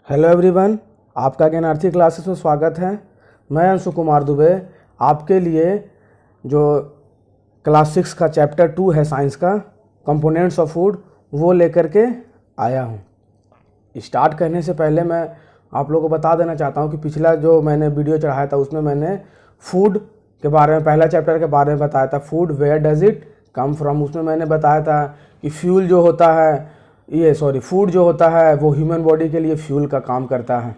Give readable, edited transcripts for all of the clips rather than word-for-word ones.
Hello everyone, आपका Gyanarthi classes में स्वागत है। मैं अंशु कुमार दुबे आपके लिए जो क्लास 6 का चैप्टर 2 है साइंस का, कंपोनेंट्स ऑफ फूड, वो लेकर के आया हूँ। स्टार्ट करने से पहले मैं आप लोगों को बता देना चाहता हूँ कि पिछला जो मैंने वीडियो चढ़ाया था उसमें मैंने फूड के बारे में, पहला चैप्टर के बारे में बताया था, food where does it come from. उसमें मैंने बताया था कि फ्यूल जो होता है, फूड जो होता है वो ह्यूमन बॉडी के लिए फ्यूल का काम करता है।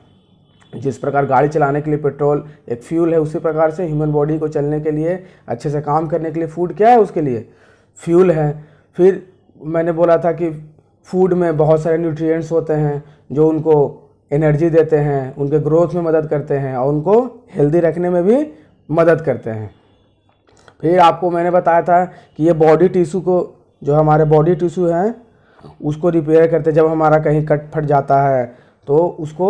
जिस प्रकार गाड़ी चलाने के लिए पेट्रोल एक फ्यूल है, उसी प्रकार से ह्यूमन बॉडी को चलने के लिए, अच्छे से काम करने के लिए फूड क्या है, उसके लिए फ्यूल है। फिर मैंने बोला था कि फूड में बहुत सारे न्यूट्रिएंट्स होते हैं जो उनको एनर्जी देते हैं, उनके ग्रोथ में मदद करते हैं और उनको हेल्दी रखने में भी मदद करते हैं। फिर आपको मैंने बताया था कि ये बॉडी टिश्यू को, जो हमारे बॉडी टिश्यू हैं, उसको रिपेयर करते हैं। जब हमारा कहीं कट फट जाता है तो उसको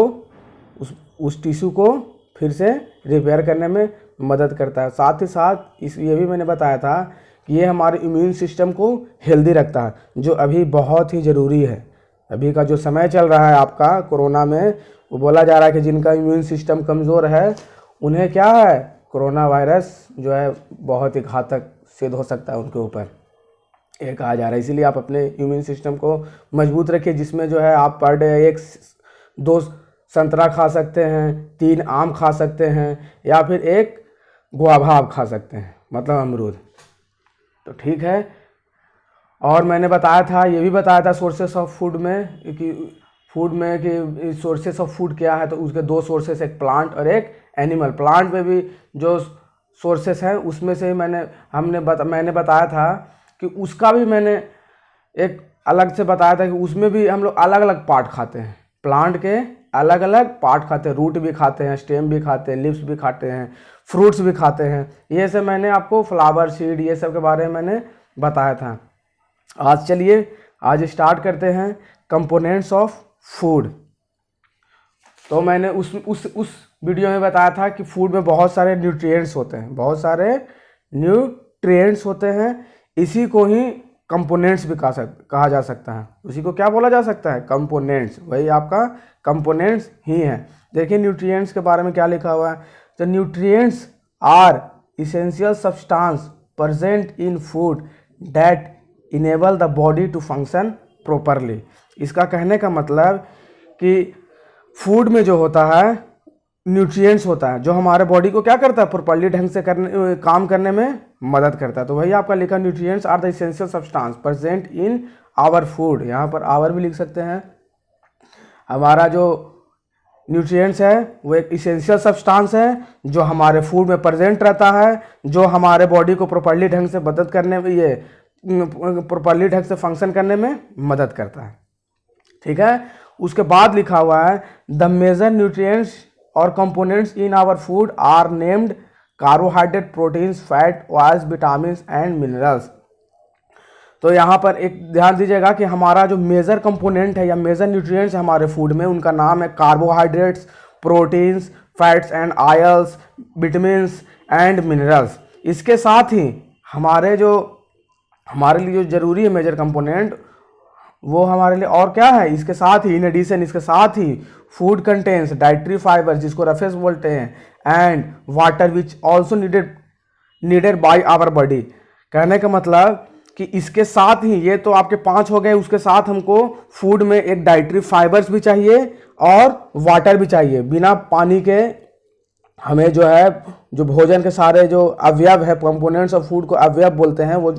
उस टिश्यू को फिर से रिपेयर करने में मदद करता है। साथ ही साथ ये भी मैंने बताया था कि ये हमारे इम्यून सिस्टम को हेल्दी रखता है, जो अभी बहुत ही ज़रूरी है। अभी का जो समय चल रहा है आपका कोरोना में, वो बोला जा रहा है कि जिनका इम्यून सिस्टम कमज़ोर है उन्हें क्या है, कोरोना वायरस जो है बहुत ही घातक सिद्ध हो सकता है उनके ऊपर, ये कहा जा रहा है। इसीलिए आप अपने इम्यून सिस्टम को मजबूत रखिए, जिसमें जो है आप पर डे 1-2 संतरा खा सकते हैं, 3 आम खा सकते हैं, या फिर 1 गुआवा आप खा सकते हैं, मतलब अमरूद। तो ठीक है। और मैंने बताया था, ये भी बताया था सोर्सेस ऑफ फूड में कि सोर्सेस ऑफ फूड क्या है। तो उसके 2 सोर्सेस, एक प्लांट और एक एनिमल। प्लांट में भी जो सोर्सेस हैं उसमें से मैंने बताया था कि उसका भी मैंने एक अलग से बताया था कि उसमें भी हम लोग अलग अलग पार्ट खाते हैं। प्लांट के अलग अलग पार्ट खाते हैं, रूट भी खाते हैं, स्टेम भी खाते हैं, लीव्स भी खाते हैं, फ्रूट्स भी खाते हैं। ये सब मैंने आपको फ्लावर, सीड, ये सब के बारे में मैंने बताया था। आज स्टार्ट करते हैं कंपोनेंट्स ऑफ फूड। तो मैंने उस वीडियो में बताया था कि फूड में बहुत सारे न्यूट्रिएंट्स होते हैं, इसी को ही कंपोनेंट्स भी कहा जा सकता है। उसी को क्या बोला जा सकता है, कंपोनेंट्स। वही आपका कंपोनेंट्स ही है। देखिए न्यूट्रिएंट्स के बारे में क्या लिखा हुआ है। तो nutrients are essential substance present in food that enable the body to function properly. इसका कहने का मतलब कि फूड में जो होता है न्यूट्रिएंट्स होता है, जो हमारे बॉडी को क्या करता है, प्रॉपरली ढंग से काम करने में मदद करता है। तो वही आपका लिखा, nutrients are the essential substance present in our food. यहाँ पर आवर भी लिख सकते हैं। हमारा जो न्यूट्रिएंट्स है वो एक इसेंशियल सब्सटेंस है जो हमारे फूड में प्रेजेंट रहता है, जो हमारे बॉडी को प्रॉपरली ढंग से मदद करने में, ये प्रॉपरली ढंग से फंक्शन करने में मदद करता है। ठीक है। उसके बाद लिखा हुआ है द मेजर न्यूट्रिएंट्स और components in our food are named carbohydrate, proteins, fat, oils, vitamins and minerals. तो यहाँ पर एक ध्यान दीजिएगा कि हमारा जो मेजर कंपोनेंट है या मेजर न्यूट्रिएंट्स है हमारे फूड में, उनका नाम है carbohydrates, proteins, fats and oils, vitamins and minerals. इसके साथ ही हमारे लिए जो जरूरी है मेजर कंपोनेंट, वो हमारे लिए और क्या है, इसके साथ ही, इन एडिशन, इसके साथ ही फूड कंटेन्स डाइटरी फाइबर, जिसको रफेस बोलते हैं, and water which also needed by our body. कहने का मतलब कि इसके साथ ही, ये तो आपके 5 हो गए, उसके साथ हमको फूड में एक डाइटरी फाइबर्स भी चाहिए और वाटर भी चाहिए। बिना पानी के हमें जो है, जो भोजन के सारे जो अवयव है, कंपोनेंट्स ऑफ फूड को अवयव बोलते हैं, वो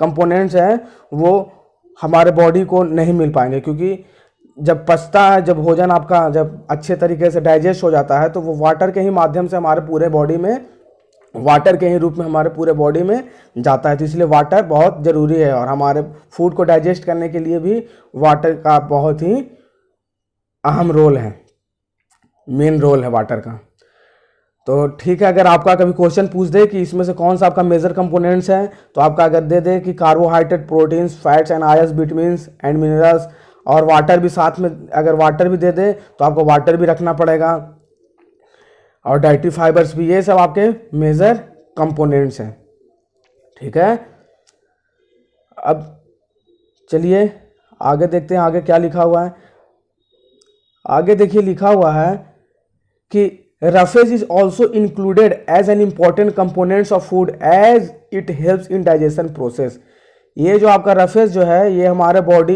कंपोनेंट्स हैं वो हमारे बॉडी को नहीं मिल पाएंगे। क्योंकि जब पचता है, जब भोजन आपका जब अच्छे तरीके से डाइजेस्ट हो जाता है, तो वो वाटर के ही माध्यम से हमारे पूरे बॉडी में, वाटर के ही रूप में हमारे पूरे बॉडी में जाता है। तो इसलिए वाटर बहुत ज़रूरी है, और हमारे फूड को डाइजेस्ट करने के लिए भी वाटर का बहुत ही अहम रोल है, मेन रोल है वाटर का। तो ठीक है, अगर आपका कभी क्वेश्चन पूछ दे कि इसमें से कौन सा आपका मेजर कंपोनेंट्स है, तो आपका अगर दे दे कि carbohydrate, proteins, fats and oils, vitamins and minerals, और वाटर भी साथ में, अगर वाटर भी दे दे तो आपको वाटर भी रखना पड़ेगा, और डाइटरी फाइबर्स भी, ये सब आपके मेजर कंपोनेंट्स हैं। ठीक है। अब चलिए आगे देखते हैं आगे क्या लिखा हुआ है। आगे देखिए लिखा हुआ है कि roughage is also included as an important components of food as it helps in digestion process. ये जो आपका रफेज जो है ये हमारे बॉडी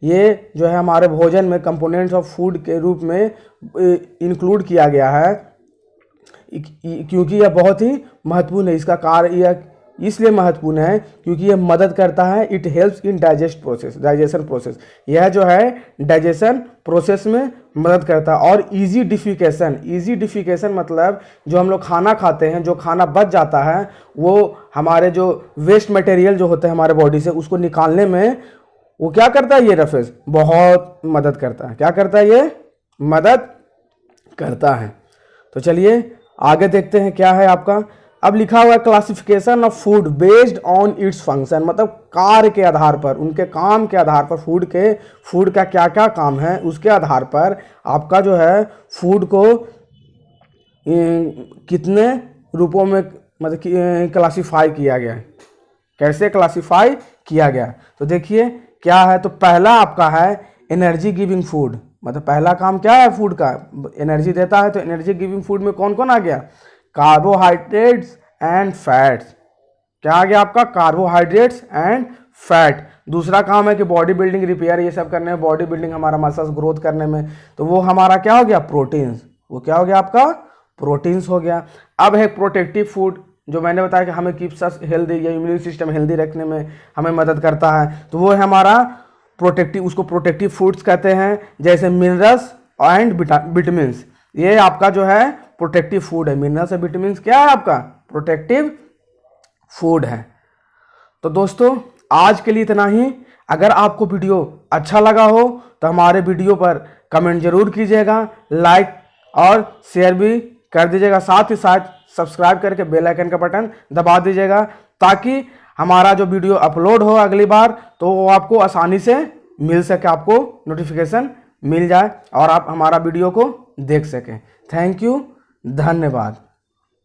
ये जो है हमारे भोजन में कंपोनेंट्स ऑफ फूड के रूप में इंक्लूड किया गया है, क्योंकि यह बहुत ही महत्वपूर्ण है। इसका कार्य यह इसलिए महत्वपूर्ण है क्योंकि यह मदद करता है, it helps in digestion process. यह जो है डाइजेशन प्रोसेस में मदद करता है। और इजी डिफिकेशन मतलब जो हम लोग खाना खाते हैं, जो खाना बच जाता है, वो हमारे जो वेस्ट मटेरियल जो होते हैं हमारे बॉडी से, उसको निकालने में वो क्या करता है, ये रफेज बहुत मदद करता है। क्या करता है, ये मदद करता है। तो चलिए आगे देखते हैं क्या है आपका। अब लिखा हुआ है classification of food based on its function, मतलब कार्य के आधार पर, उनके काम के आधार पर, फूड का क्या क्या काम है उसके आधार पर आपका जो है फूड को कितने रूपों में मतलब क्लासिफाई किया गया है, कैसे क्लासिफाई किया गया। तो देखिए क्या है, तो पहला आपका है एनर्जी गिविंग फूड, मतलब पहला काम क्या है फूड का, एनर्जी देता है। तो एनर्जी गिविंग फूड में कौन कौन आ गया, कार्बोहाइड्रेट्स एंड फैट्स। क्या आ गया आपका, कार्बोहाइड्रेट्स एंड फैट। दूसरा काम है कि बॉडी बिल्डिंग, रिपेयर, ये सब करने में, बॉडी बिल्डिंग, हमारा मसल्स ग्रोथ करने में, तो वो हमारा क्या हो गया, प्रोटीन्स। वो क्या हो गया आपका, प्रोटीन्स हो गया। अब है प्रोटेक्टिव फूड, जो मैंने बताया कि हमें कीप्स अस हेल्दी या इम्यून सिस्टम हेल्दी रखने में हमें मदद करता है, तो वो है हमारा प्रोटेक्टिव, उसको प्रोटेक्टिव फूड्स कहते हैं, जैसे मिनरल्स एंड विटामिन्स। ये आपका जो है प्रोटेक्टिव फूड है। मिनरल्स और विटामिन्स क्या है आपका, प्रोटेक्टिव फूड है। तो दोस्तों आज के लिए इतना ही। अगर आपको वीडियो अच्छा लगा हो तो हमारे वीडियो पर कमेंट जरूर कीजिएगा, लाइक और शेयर भी कर दीजिएगा, साथ ही साथ सब्सक्राइब करके बेल आइकन का बटन दबा दीजिएगा, ताकि हमारा जो वीडियो अपलोड हो अगली बार तो वो आपको आसानी से मिल सके, आपको नोटिफिकेशन मिल जाए और आप हमारा वीडियो को देख सकें। थैंक यू, धन्यवाद।